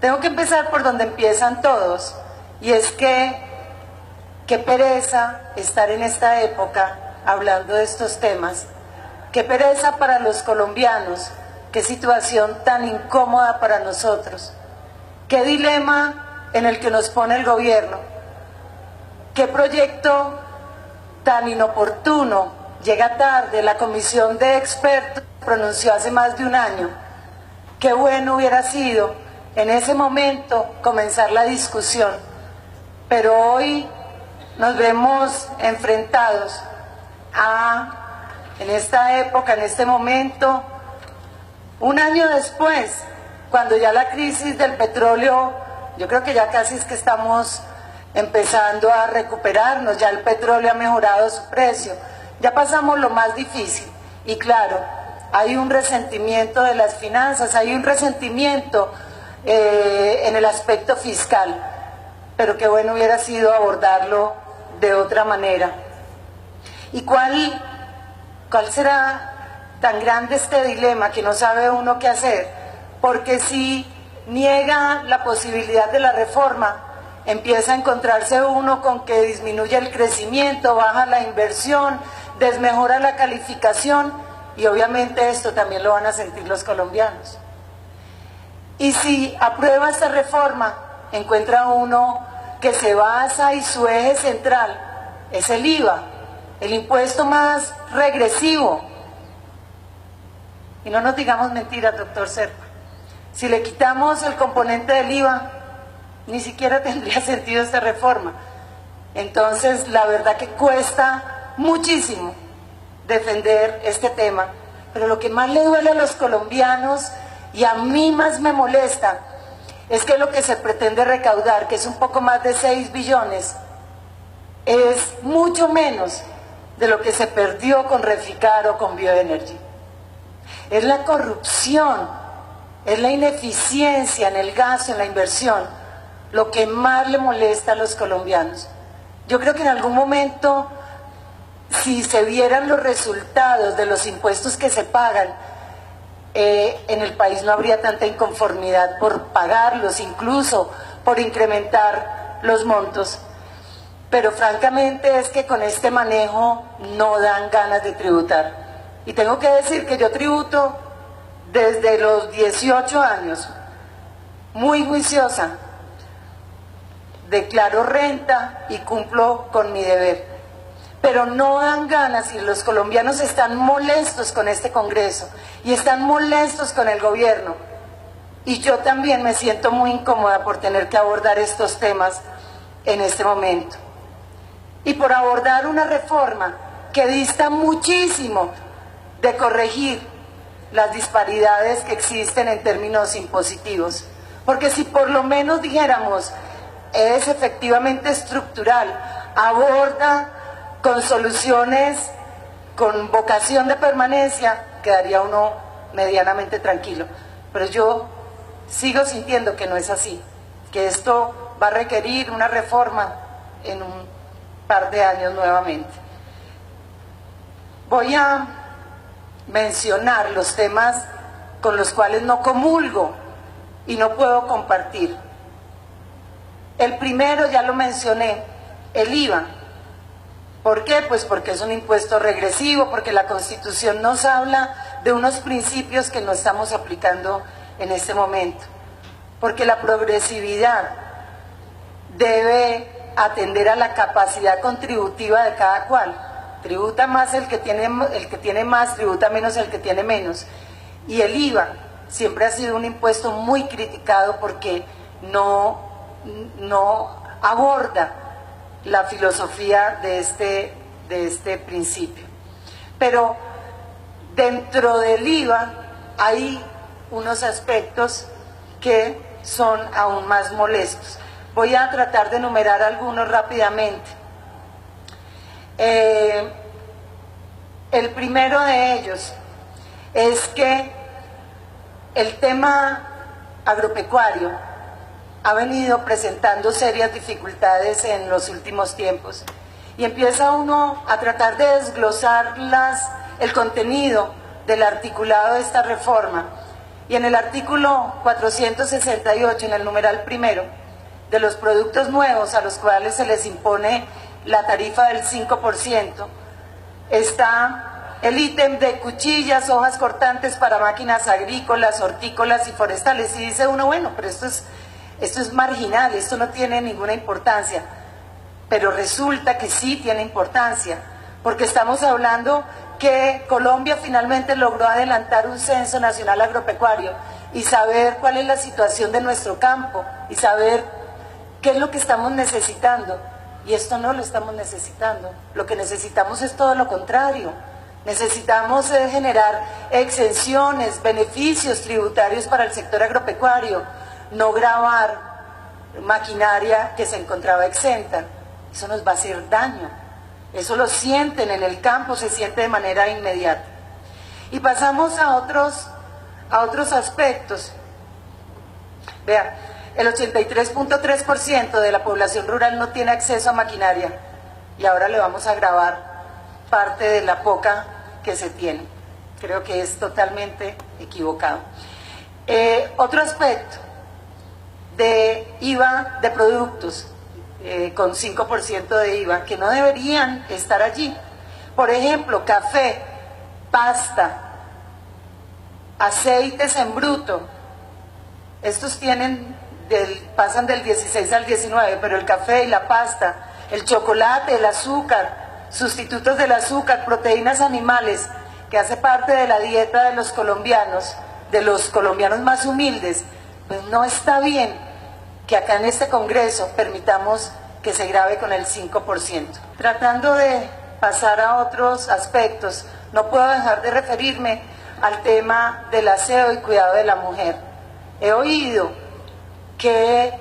Tengo que empezar por donde empiezan todos, y es que qué pereza estar en esta época hablando de estos temas, qué pereza para los colombianos, qué situación tan incómoda para nosotros, qué dilema en el que nos pone el gobierno, qué proyecto tan inoportuno, llega tarde. La comisión de expertos pronunció hace más de un año. Qué bueno hubiera sido en ese momento comenzar la discusión, pero hoy nos vemos enfrentados en esta época, en este momento, un año después, cuando ya la crisis del petróleo, yo creo que ya casi es que estamos empezando a recuperarnos, ya el petróleo ha mejorado su precio, ya pasamos lo más difícil, y claro, hay un resentimiento de las finanzas, hay un resentimiento en el aspecto fiscal, pero qué bueno hubiera sido abordarlo de otra manera. ¿Y cuál será tan grande este dilema que no sabe uno qué hacer? Porque si niega la posibilidad de la reforma, empieza a encontrarse uno con que disminuye el crecimiento, baja la inversión, desmejora la calificación, y obviamente esto también lo van a sentir los colombianos. Y si aprueba esta reforma, encuentra uno que se basa y su eje central es el IVA, el impuesto más regresivo. Y no nos digamos mentiras, doctor Serpa. Si le quitamos el componente del IVA, ni siquiera tendría sentido esta reforma. Entonces, la verdad que cuesta muchísimo defender este tema. Pero lo que más le duele a los colombianos, y a mí más me molesta, es que lo que se pretende recaudar, que es un poco más de 6 billones, es mucho menos de lo que se perdió con Reficar o con Bioenergy. Es la corrupción, es la ineficiencia en el gasto, en la inversión, lo que más le molesta a los colombianos. Yo creo que en algún momento, si se vieran los resultados de los impuestos que se pagan, en el país no habría tanta inconformidad por pagarlos, incluso por incrementar los montos. Pero francamente es que con este manejo no dan ganas de tributar. Y tengo que decir que yo tributo desde los 18 años, muy juiciosa, declaro renta y cumplo con mi deber. Pero no dan ganas, y los colombianos están molestos con este Congreso y están molestos con el gobierno. Y yo también me siento muy incómoda por tener que abordar estos temas en este momento. Y por abordar una reforma que dista muchísimo de corregir las disparidades que existen en términos impositivos. Porque si por lo menos dijéramos, es efectivamente estructural, aborda con soluciones, con vocación de permanencia, quedaría uno medianamente tranquilo. Pero yo sigo sintiendo que no es así, que esto va a requerir una reforma en un par de años nuevamente. Voy a mencionar los temas con los cuales no comulgo y no puedo compartir. El primero ya lo mencioné, el IVA. ¿Por qué? Pues porque es un impuesto regresivo, porque la Constitución nos habla de unos principios que no estamos aplicando en este momento, porque la progresividad debe atender a la capacidad contributiva de cada cual. Tributa más el que tiene más, tributa menos el que tiene menos. Y el IVA siempre ha sido un impuesto muy criticado porque no aborda la filosofía de este principio. Pero dentro del IVA hay unos aspectos que son aún más molestos. Voy a tratar de enumerar algunos rápidamente. El primero de ellos es que el tema agropecuario ha venido presentando serias dificultades en los últimos tiempos, y empieza uno a tratar de desglosar el contenido del articulado de esta reforma, Y en el artículo 468, en el numeral primero, de los productos nuevos a los cuales se les impone la tarifa del 5%, está el ítem de cuchillas, hojas cortantes para máquinas agrícolas, hortícolas y forestales. Y dice uno, bueno, pero esto es marginal, esto no tiene ninguna importancia. Pero resulta que sí tiene importancia, porque estamos hablando que Colombia finalmente logró adelantar un censo nacional agropecuario y saber cuál es la situación de nuestro campo y saber qué es lo que estamos necesitando. Y esto no lo estamos necesitando. Lo que necesitamos es todo lo contrario. Necesitamos generar exenciones, beneficios tributarios para el sector agropecuario, no gravar maquinaria que se encontraba exenta. Eso nos va a hacer daño. Eso lo sienten en el campo, se siente de manera inmediata. Y pasamos a otros aspectos. Vean, el 83.3% de la población rural no tiene acceso a maquinaria y ahora le vamos a gravar parte de la poca que se tiene. Creo que es totalmente equivocado. Otro aspecto de IVA de productos, con 5% de IVA, que no deberían estar allí. Por ejemplo, café, pasta, aceites en bruto. Estos pasan del 16 al 19, pero el café y la pasta, el chocolate, el azúcar, sustitutos del azúcar, proteínas animales, que hace parte de la dieta de los colombianos más humildes, pues no está bien que acá en este Congreso permitamos que se grave con el 5%. Tratando de pasar a otros aspectos, no puedo dejar de referirme al tema del aseo y cuidado de la mujer. He oído que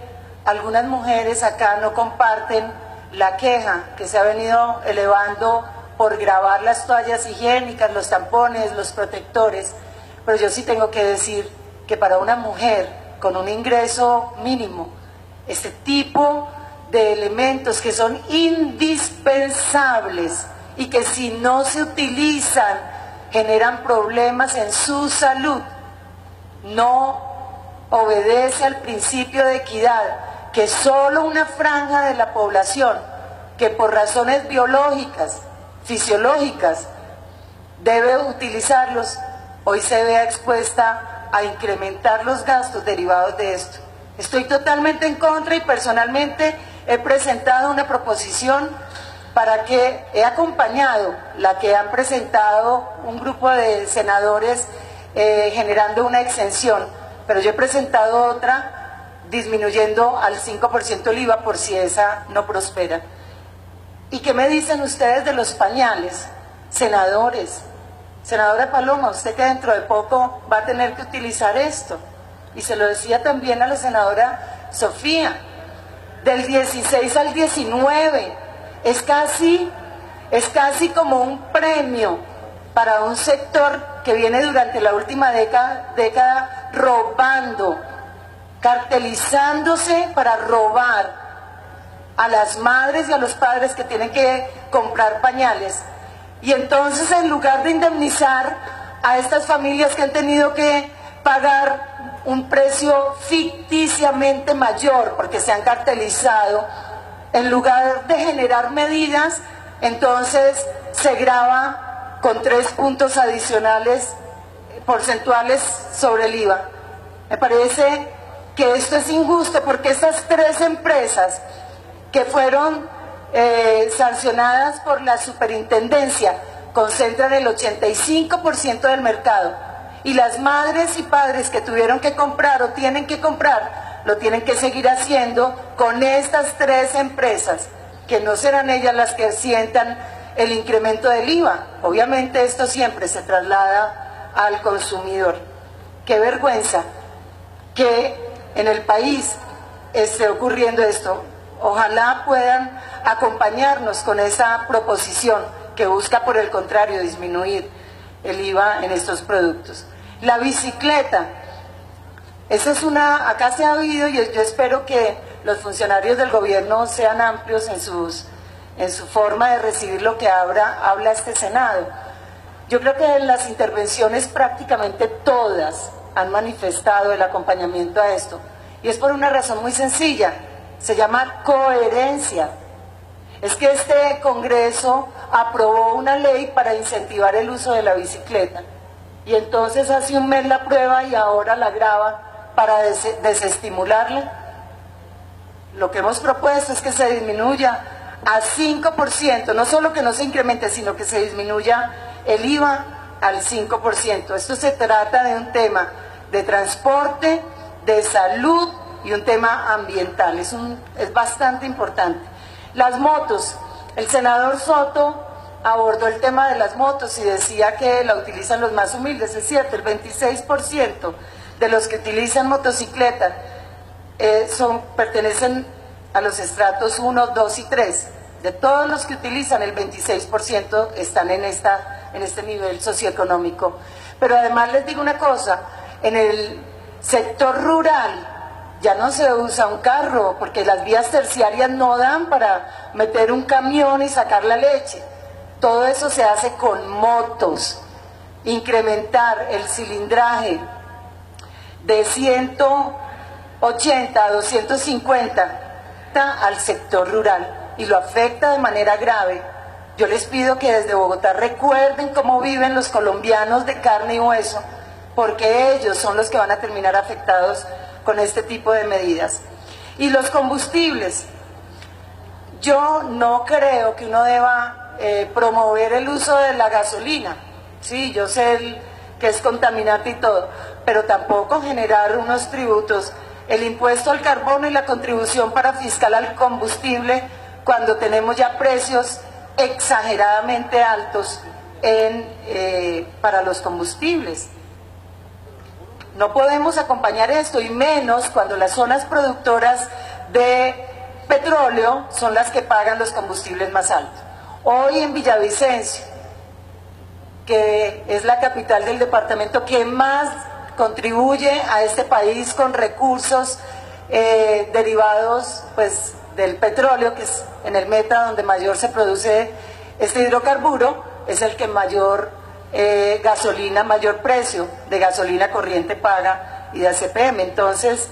algunas mujeres acá no comparten la queja que se ha venido elevando por gravar las toallas higiénicas, los tampones, los protectores, pero yo sí tengo que decir que para una mujer con un ingreso mínimo, este tipo de elementos que son indispensables y que si no se utilizan generan problemas en su salud, no obedece al principio de equidad, que solo una franja de la población que por razones biológicas, fisiológicas, debe utilizarlos, hoy se vea expuesta a incrementar los gastos derivados de esto. Estoy totalmente en contra y personalmente he presentado una proposición para que he acompañado la que han presentado un grupo de senadores generando una exención, pero yo he presentado otra disminuyendo al 5% el IVA por si esa no prospera. ¿Y qué me dicen ustedes de los pañales? Senadores, senadora Paloma, usted que dentro de poco va a tener que utilizar esto. Y se lo decía también a la senadora Sofía, del 16 al 19, es casi como un premio para un sector que viene durante la última década robando, cartelizándose para robar a las madres y a los padres que tienen que comprar pañales. Y entonces, en lugar de indemnizar a estas familias que han tenido que pagar un precio ficticiamente mayor porque se han cartelizado, en lugar de generar medidas, entonces se grava con 3 puntos adicionales porcentuales sobre el IVA. Me parece que esto es injusto porque estas 3 empresas que fueron sancionadas por la superintendencia concentran el 85% del mercado. Y las madres y padres que tuvieron que comprar o tienen que comprar, lo tienen que seguir haciendo con estas 3 empresas, que no serán ellas las que sientan el incremento del IVA. Obviamente esto siempre se traslada al consumidor. Qué vergüenza que en el país esté ocurriendo esto. Ojalá puedan acompañarnos con esa proposición que busca, por el contrario, disminuir el IVA en estos productos. La bicicleta, esa es acá se ha oído y yo espero que los funcionarios del gobierno sean amplios en su forma de recibir lo que habla este Senado. Yo creo que en las intervenciones prácticamente todas han manifestado el acompañamiento a esto. Y es por una razón muy sencilla, se llama coherencia. Es que este Congreso aprobó una ley para incentivar el uso de la bicicleta. Y entonces hace un mes la prueba y ahora la grava para desestimularla. Lo que hemos propuesto es que se disminuya a 5%, no solo que no se incremente, sino que se disminuya el IVA al 5%. Esto se trata de un tema de transporte, de salud y un tema ambiental. Es bastante importante. Las motos, el senador Soto abordó el tema de las motos y decía que la utilizan los más humildes. Es cierto, el 26% de los que utilizan motocicleta pertenecen a los estratos 1, 2 y 3. De todos los que utilizan, el 26% están en este nivel socioeconómico. Pero además les digo una cosa, en el sector rural ya no se usa un carro, porque las vías terciarias no dan para meter un camión y sacar la leche. Todo eso se hace con motos. Incrementar el cilindraje de 180 a 250 al sector rural y lo afecta de manera grave. Yo les pido que desde Bogotá recuerden cómo viven los colombianos de carne y hueso, porque ellos son los que van a terminar afectados con este tipo de medidas. Y los combustibles, yo no creo que uno deba promover el uso de la gasolina. Sí, yo sé que es contaminante y todo, pero tampoco generar unos tributos, el impuesto al carbono y la contribución para fiscal al combustible, cuando tenemos ya precios exageradamente altos para los combustibles. No podemos acompañar esto, y menos cuando las zonas productoras de petróleo son las que pagan los combustibles más altos. Hoy en Villavicencio, que es la capital del departamento que más contribuye a este país con recursos derivados pues del petróleo, que es en el Meta donde mayor se produce este hidrocarburo, es el que mayor mayor precio de gasolina corriente paga y de ACPM. Entonces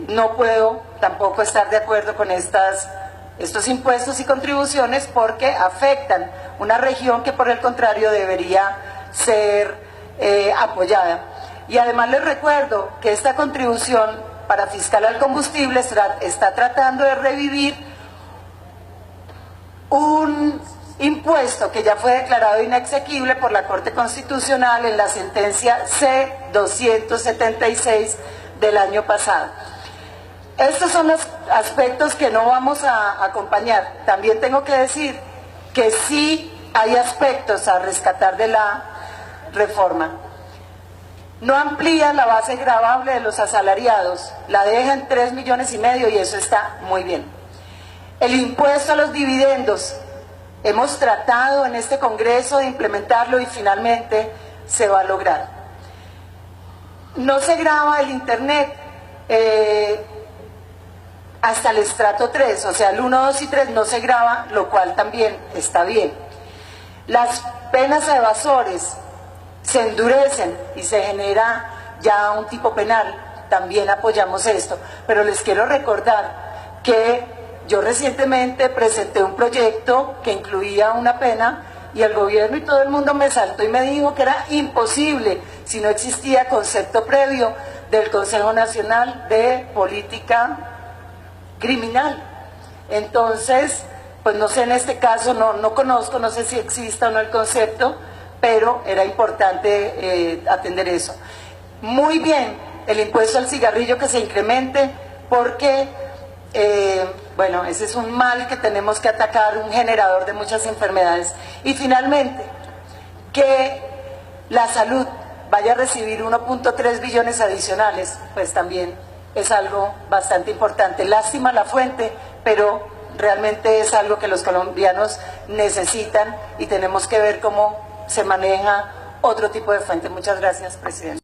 no puedo tampoco estar de acuerdo con estos impuestos y contribuciones, porque afectan una región que por el contrario debería ser apoyada. Y además les recuerdo que esta contribución para fiscal al combustible está tratando de revivir un impuesto que ya fue declarado inexequible por la Corte Constitucional en la sentencia C-276 del año pasado. Estos son los aspectos que no vamos a acompañar. También tengo que decir que sí hay aspectos a rescatar de la reforma. No amplía la base gravable de los asalariados, la deja en 3,5 millones y eso está muy bien. El impuesto a los dividendos, hemos tratado en este Congreso de implementarlo y finalmente se va a lograr. No se grava el Internet hasta el estrato 3, o sea, el 1, 2 y 3 no se grava, lo cual también está bien. Las penas a evasores se endurecen y se genera ya un tipo penal, también apoyamos esto, pero les quiero recordar que yo recientemente presenté un proyecto que incluía una pena y el gobierno y todo el mundo me saltó y me dijo que era imposible si no existía concepto previo del Consejo Nacional de Política Criminal. Entonces, pues no sé, en este caso no conozco, no sé si exista o no el concepto, pero era importante atender eso. Muy bien, el impuesto al cigarrillo que se incremente, porque, bueno, ese es un mal que tenemos que atacar, un generador de muchas enfermedades. Y finalmente, que la salud vaya a recibir 1.3 billones adicionales, pues también es algo bastante importante. Lástima la fuente, pero realmente es algo que los colombianos necesitan y tenemos que ver cómo se maneja otro tipo de fuente. Muchas gracias, presidente.